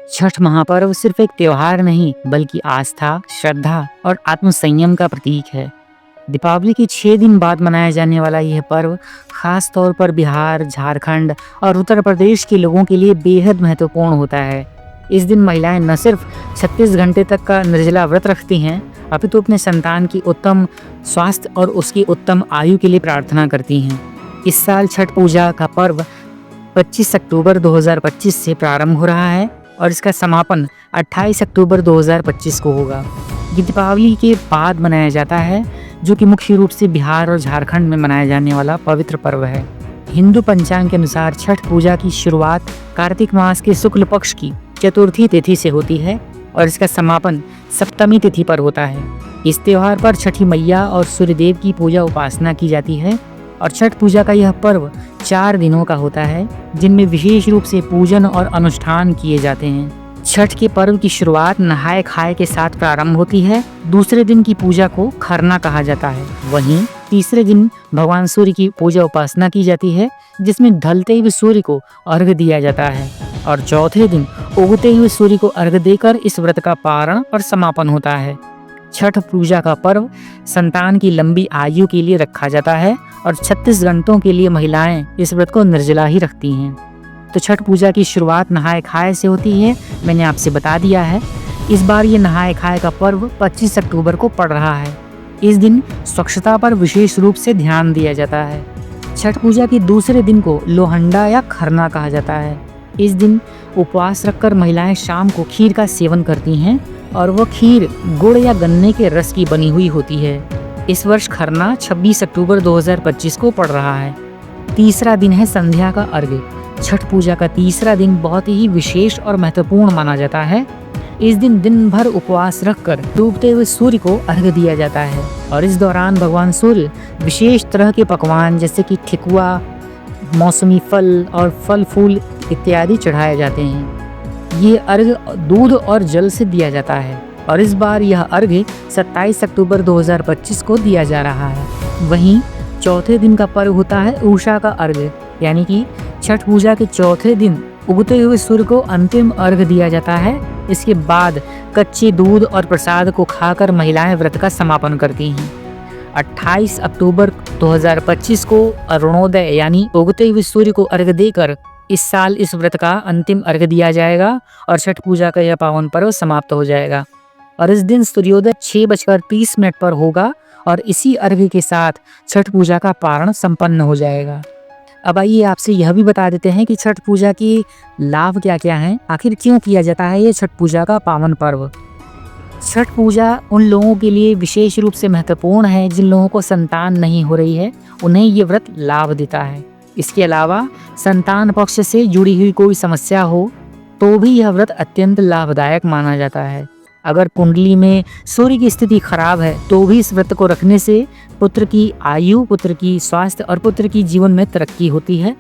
छठ महापर्व सिर्फ एक त्योहार नहीं बल्कि आस्था, श्रद्धा और आत्मसंयम का प्रतीक है। दीपावली के 6 दिन बाद मनाया जाने वाला यह पर्व खास तौर पर बिहार, झारखंड और उत्तर प्रदेश के लोगों के लिए बेहद महत्वपूर्ण होता है। इस दिन महिलाएं न सिर्फ 36 घंटे तक का निर्जला व्रत रखती हैं, अपितु अपने संतान की उत्तम स्वास्थ्य और उसकी उत्तम आयु के लिए प्रार्थना करती हैं। इस साल छठ पूजा का पर्व 25 अक्टूबर 2025 से प्रारंभ हो रहा है और इसका समापन 28 अक्टूबर 2025 को होगा। ये दीपावली के बाद मनाया जाता है, जो कि मुख्य रूप से बिहार और झारखंड में मनाया जाने वाला पवित्र पर्व है। हिंदू पंचांग के अनुसार छठ पूजा की शुरुआत कार्तिक मास के शुक्ल पक्ष की चतुर्थी तिथि से होती है और इसका समापन सप्तमी तिथि पर होता है। इस त्योहार पर छठी मैया और सूर्यदेव की पूजा उपासना की जाती है और छठ पूजा का यह पर्व 4 दिनों का होता है, जिनमें विशेष रूप से पूजन और अनुष्ठान किए जाते हैं। छठ के पर्व की शुरुआत नहाए खाए के साथ प्रारंभ होती है। दूसरे दिन की पूजा को खरना कहा जाता है। वहीं तीसरे दिन भगवान सूर्य की पूजा उपासना की जाती है, जिसमें ढलते हुए सूर्य को अर्घ्य दिया जाता है और चौथे दिन उगते हुए सूर्य को अर्घ्य देकर इस व्रत का पारण और समापन होता है। छठ पूजा का पर्व संतान की लंबी आयु के लिए रखा जाता है और 36 घंटों के लिए महिलाएं इस व्रत को निर्जला ही रखती हैं। तो छठ पूजा की शुरुआत नहाए खाए से होती है, मैंने आपसे बता दिया है। इस बार ये नहाए खाए का पर्व 25 अक्टूबर को पड़ रहा है। इस दिन स्वच्छता पर विशेष रूप से ध्यान दिया जाता है। छठ पूजा के दूसरे दिन को लोहंडा या खरना कहा जाता है। इस दिन उपवास रखकर महिलाएं शाम को खीर का सेवन करती हैं और वह खीर गुड़ या गन्ने के रस की बनी हुई होती है। इस वर्ष खरना 26 अक्टूबर 2025 को पड़ रहा है। तीसरा दिन है संध्या का अर्घ्य। छठ पूजा का तीसरा दिन बहुत ही विशेष और महत्वपूर्ण माना जाता है। इस दिन भर उपवास रखकर डूबते हुए सूर्य को अर्घ्य दिया जाता है और इस दौरान भगवान सूर्य विशेष तरह के पकवान जैसे कि ठेकुआ, मौसमी फल और फल फूल इत्यादि चढ़ाए जाते हैं। ये अर्घ्य दूध और जल से दिया जाता है और इस बार यह अर्घ्य 27 अक्टूबर 2025 को दिया जा रहा है। वहीं चौथे दिन का पर्व होता है उषा का अर्घ्य, यानी कि छठ पूजा के चौथे दिन उगते हुए सूर्य को अंतिम अर्घ्य दिया जाता है। इसके बाद कच्चे दूध और प्रसाद को खाकर महिलाएं व्रत का समापन करती हैं। 28 अक्टूबर 2025 को अरुणोदय यानी उगते हुए सूर्य को अर्घ्य देकर इस साल इस व्रत का अंतिम अर्घ्य दिया जाएगा और छठ पूजा का यह पावन पर्व समाप्त हो जाएगा। और इस दिन सूर्योदय 6:30 पर होगा और इसी अर्घ्य के साथ छठ पूजा का पारण संपन्न हो जाएगा। अब आइए आपसे यह भी बता देते हैं कि छठ पूजा की लाभ क्या क्या हैं, आखिर क्यों किया जाता है ये छठ पूजा का पावन पर्व। छठ पूजा उन लोगों के लिए विशेष रूप से महत्वपूर्ण है जिन लोगों को संतान नहीं हो रही है, उन्हें ये व्रत लाभ देता है। इसके अलावा संतान पक्ष से जुड़ी हुई कोई समस्या हो तो भी यह व्रत अत्यंत लाभदायक माना जाता है। अगर कुंडली में सूर्य की स्थिति खराब है तो भी इस व्रत को रखने से पुत्र की आयु, पुत्र की स्वास्थ्य और पुत्र की जीवन में तरक्की होती है।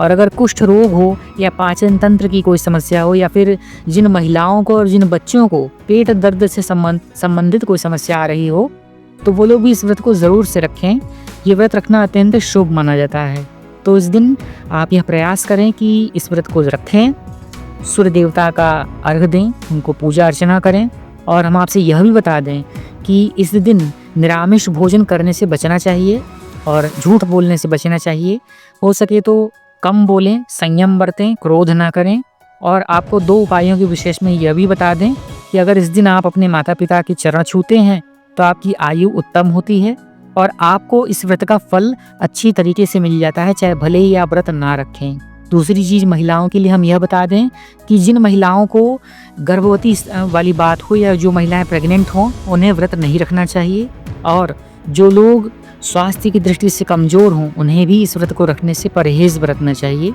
और अगर कुष्ठ रोग हो या पाचन तंत्र की कोई समस्या हो या फिर जिन महिलाओं को और जिन बच्चों को पेट दर्द से संबंधित कोई समस्या आ रही हो तो वो लोग भी इस व्रत को ज़रूर से रखें। ये व्रत रखना अत्यंत शुभ माना जाता है। तो इस दिन आप यह प्रयास करें कि इस व्रत को रखें, सूर्य देवता का अर्घ्य दें, उनको पूजा अर्चना करें। और हम आपसे यह भी बता दें कि इस दिन निरामिष भोजन करने से बचना चाहिए और झूठ बोलने से बचना चाहिए। हो सके तो कम बोलें, संयम बरतें, क्रोध ना करें। और आपको 2 उपायों के विशेष में यह भी बता दें कि अगर इस दिन आप अपने माता पिता के चरण छूते हैं तो आपकी आयु उत्तम होती है और आपको इस व्रत का फल अच्छी तरीके से मिल जाता है, चाहे भले ही आप व्रत ना रखें। दूसरी चीज़ महिलाओं के लिए हम यह बता दें कि जिन महिलाओं को गर्भवती वाली बात हो या जो महिलाएं प्रेग्नेंट हों उन्हें व्रत नहीं रखना चाहिए और जो लोग स्वास्थ्य की दृष्टि से कमज़ोर हों उन्हें भी इस व्रत को रखने से परहेज़ बरतना चाहिए।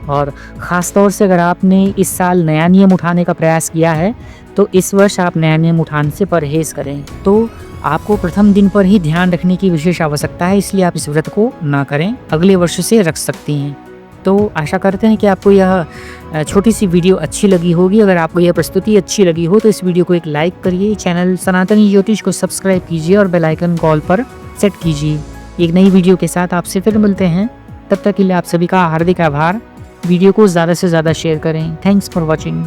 और ख़ास तौर से अगर आपने इस साल नया नियम उठाने का प्रयास किया है तो इस वर्ष आप नया नियम उठाने से परहेज़ करें। तो आपको प्रथम दिन पर ही ध्यान रखने की विशेष आवश्यकता है, इसलिए आप इस व्रत को ना करें, अगले वर्ष से रख सकती हैं। तो आशा करते हैं कि आपको यह छोटी सी वीडियो अच्छी लगी होगी। अगर आपको यह प्रस्तुति अच्छी लगी हो तो इस वीडियो को एक लाइक करिए, चैनल सनातनी ज्योतिष को सब्सक्राइब कीजिए और बेल आइकन कॉल पर सेट कीजिए। एक नई वीडियो के साथ आपसे फिर मिलते हैं। तब तक के लिए आप सभी का हार्दिक आभार। वीडियो को ज़्यादा से ज़्यादा शेयर करें। Thanks for watching.